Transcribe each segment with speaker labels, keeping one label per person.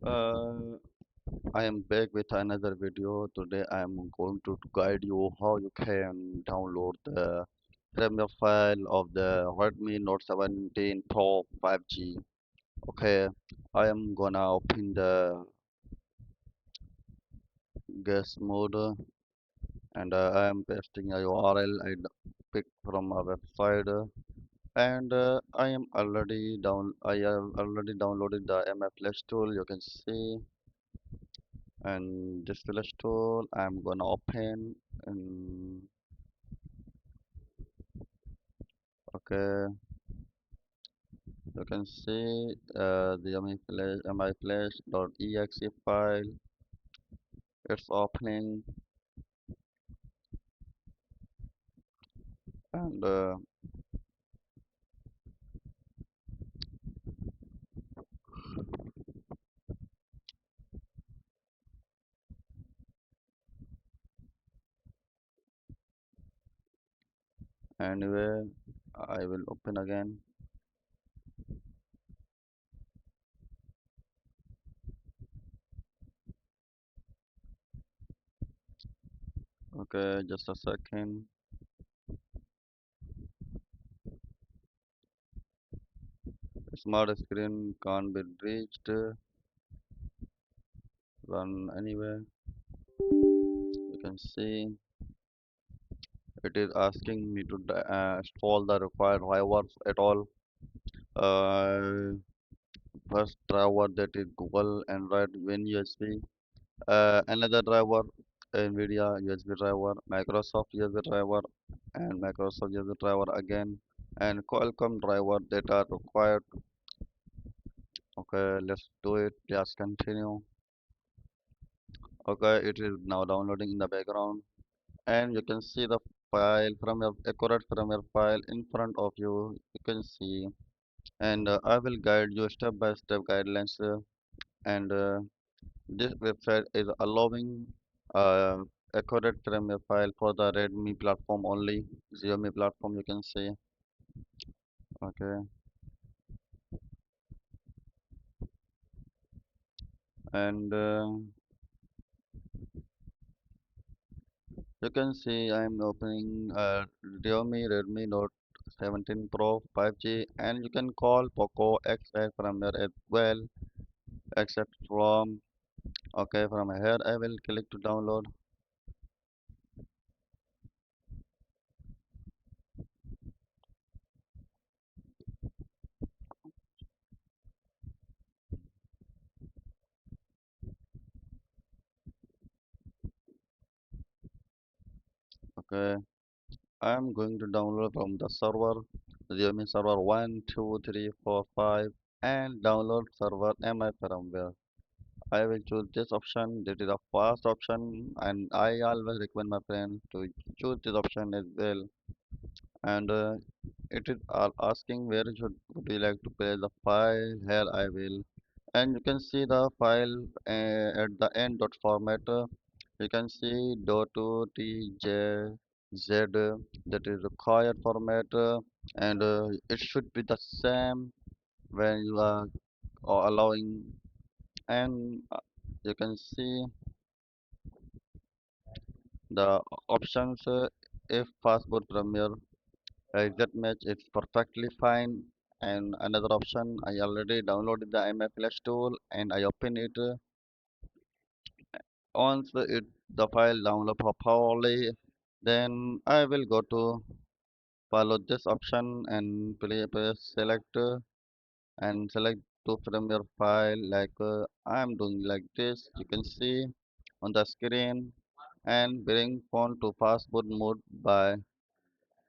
Speaker 1: Uh, I am back with another video. Today I am going to guide you how you can download the Firmware file of the Redmi Note 17 Pro 5G. Okay, I am gonna open the guest mode and I am pasting a URL I picked from a website and I have already downloaded the MF Flash tool. You can see, and this flash tool I'm gonna open, and okay, you can see the mi flash.exe file. It's opening, and anyway I will open again. Okay, just a second. Smart screen can't be reached. Run anyway. You can see it is asking me to install the required drivers at all. uh, First driver, that is Google Android Win USB. Another driver, NVIDIA USB driver, Microsoft USB driver, and Microsoft USB driver again, and Qualcomm driver that are required. Okay, let's do it. Just continue. Okay, it is now downloading in the background, and you can see the file from your accurate from your file in front of you. You can see, and I will guide you step by step guidelines, and this website is allowing uh, accurate firmware file for the Redmi platform only, Xiaomi platform, you can see. Okay, and you can see I'm opening Redmi Note 17 Pro 5G, and you can call POCO XL firmware as well, except from. Okay, from here I will click to download. Okay, I'm going to download from the server, Xiaomi server 1, 2, 3, 4, 5, and download server MI firmware. I will choose this option. That is the first option, and I always recommend my friends to choose this option as well. And it is asking where would you like to place the file. Here I will, and you can see the file at the end dot format. You can see .tjz, that is required format, and it should be the same when you are allowing, and you can see the options. If Fastboot Premiere exact match, it's perfectly fine. And another option, I already downloaded the IMF Flash tool and I open it. Once the file download properly, then I will go to follow this option and press select and select to from your file, like I'm doing like this. You can see on the screen, and bring phone to fastboot mode by.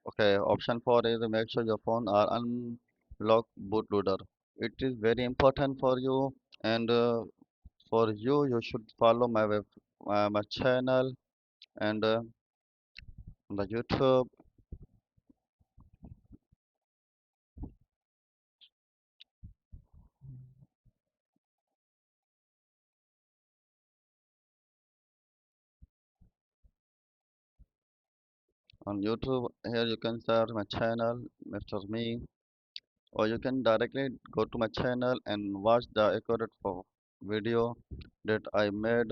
Speaker 1: Okay, option 4 is make sure your phone are unlock bootloader. It is very important for you, and for you, you should follow my channel, and on the YouTube. On YouTube, here you can search my channel, Mr. Me, or you can directly go to my channel and watch the accurate for video that I made.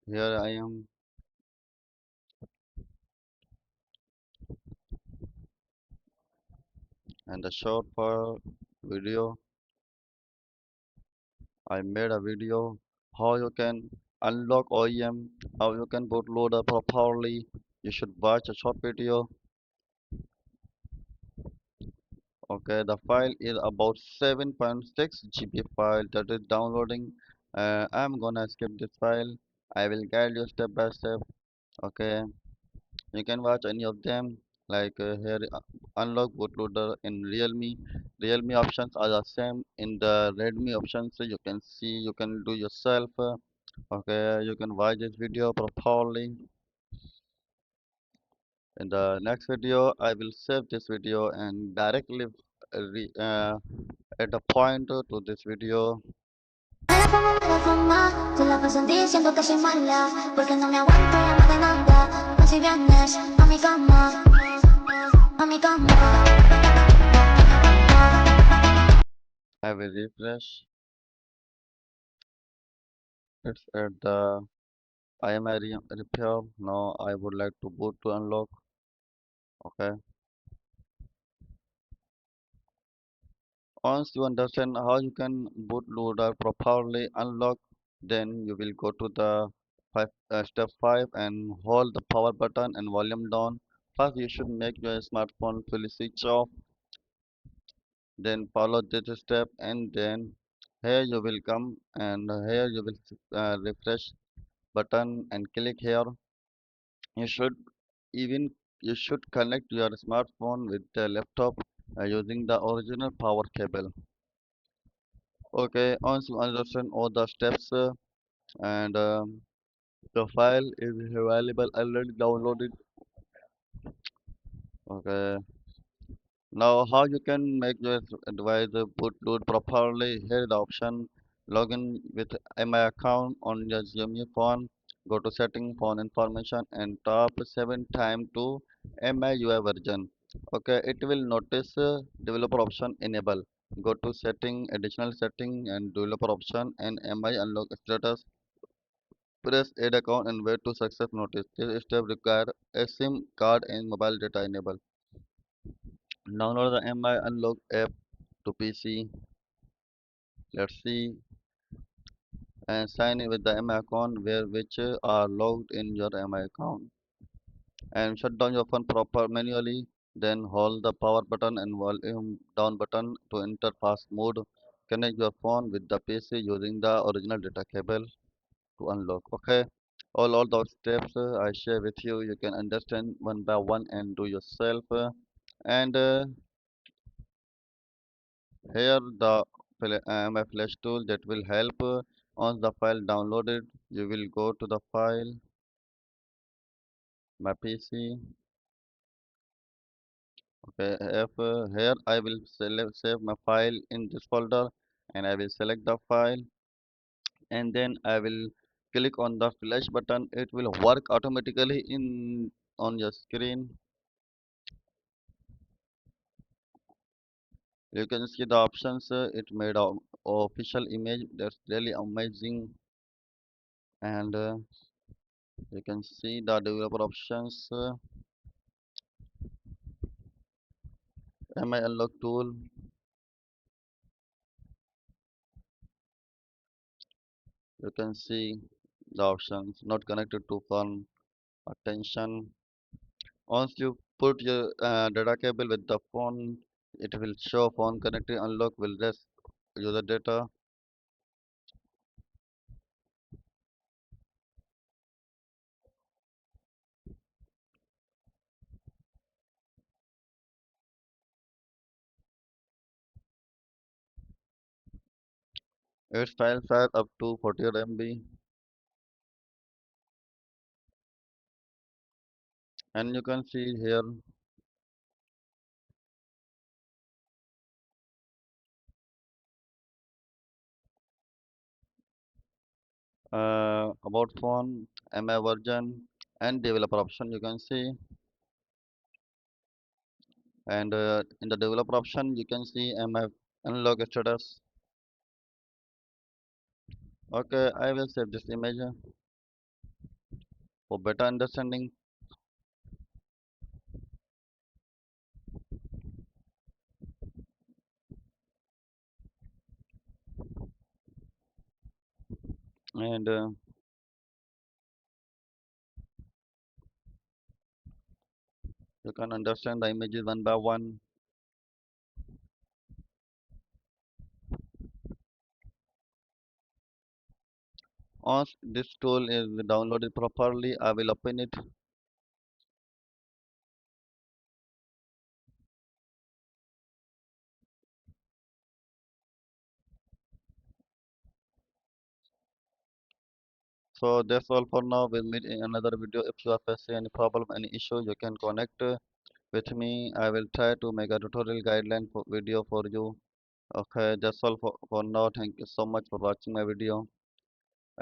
Speaker 1: Here I am, and the short for video. I made a video how you can unlock OEM, how you can bootload up properly. You should watch a short video. Okay, the file is about 7.6 GB file that is downloading. I'm gonna skip this file. I will guide you step by step. Okay, you can watch any of them. Like here, unlock bootloader in Realme. Realme options are the same in the Redmi options. You can see, you can do yourself. Okay, you can watch this video properly. In the next video, I will save this video and directly add a pointer to this video.
Speaker 2: De fumar, te la paso diciendo que soy mala, porque no me aguanto ya más de nada. Más si vienes a mi cama, a mi cama.
Speaker 1: I will refresh. It's at the IMI repair. Now I would like to boot to unlock. Okay. Once you understand how you can bootloader properly unlock, then you will go to the step 5 and hold the power button and volume down. First, you should make your smartphone fully switch off. Then follow this step, and then here you will come and here you will refresh button and click here. You should even you should connect your smartphone with the laptop using the original power cable. Okay, once you understand all the steps and the file is available already downloaded. Okay, now how you can make your device bootload properly? Here the option login with my account on your Xiaomi phone. Go to setting phone information and tap 7 times to MIUI version. Okay, it will notice developer option enable. Go to setting, additional setting and developer option and MI unlock status. Press add account and wait to success notice. This step require a SIM card and mobile data enable. Download the MI unlock app to PC. Let's see and sign in with the MI account where which are logged in your MI account and shut down your phone proper manually. Then hold the power button and volume down button to enter fast mode. Connect your phone with the PC using the original data cable to unlock. Okay, all those steps I share with you. You can understand one by one and do yourself. And here the my flash tool that will help. Once the file downloaded, you will go to the file, my PC. Okay, if here I will save my file in this folder, and I will select the file, and then I will click on the flash button. It will work automatically in on your screen. You can see the options. It made a official image. That's really amazing, and you can see the developer options. MI unlock tool. You can see the options not connected to phone. Attention. Once you put your data cable with the phone, it will show phone connected. Unlock will rest user data. Its file size up to 48 MB, and you can see here about phone MI version. and developer option you can see, and in the developer option you can see mf unlock status. Okay, I will save this image for better understanding. And you can understand the images one by one. Once this tool is downloaded properly, I will open it. So that's all for now. We'll meet in another video. If you are facing any problem, any issue, you can connect with me. I will try to make a tutorial guideline for video for you. Okay, that's all for now. Thank you so much for watching my video.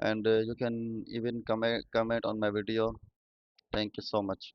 Speaker 1: And you can even comment on my video. Thank you so much.